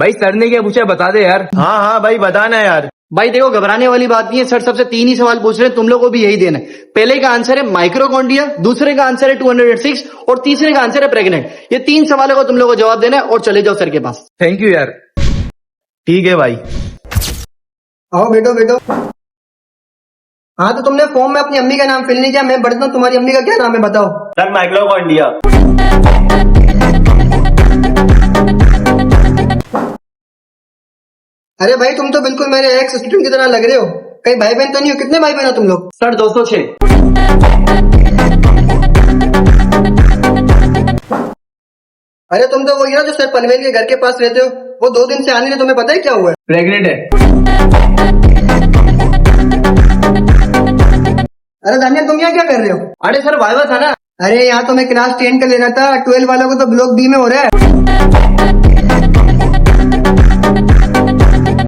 भाई सर ने क्या पूछा बता दे यार। हाँ हाँ भाई बताना यार। भाई देखो घबराने वाली बात नहीं है, सर सबसे 3 ही सवाल पूछ रहे हैं, तुम लोगों को भी यही देना है। पहले का आंसर है माइक्रोकॉन्ड्रिया, दूसरे का आंसर है 206 और तीसरे का आंसर है प्रेग्नेंट। ये 3 सवालों को तुम लोगों को जवाब देना है और चले जाओ सर के पास। थैंक यू यार। ठीक है भाई। आओ बैठो बैठो। हाँ तो तुमने फॉर्म में अपनी अम्मी का नाम फिल नहीं किया, मैं बढ़ता हूँ, तुम्हारी अम्मी का क्या नाम है बताओ। सर माइक्रोकॉन्ड्रिया। अरे भाई तुम तो बिल्कुल मेरे एक्स स्टूडेंट की तरह लग रहे हो, कहीं भाई बहन तो नहीं हो? कितने भाई बहन हो तुम लोग? सर 206। अरे तुम तो वही ना जो सर पनवेल के घर के पास रहते हो, वो 2 दिन से आने नहीं, तुम्हें पता है क्या हुआ है? प्रेग्नेंट है। अरे दानिया तुम यहाँ क्या कर रहे हो? अरे सर वाइवा था ना। अरे यहाँ तो मैं क्लास 10 का ले रहा था, 12 वालों को तो ब्लॉक बी में हो रहा है।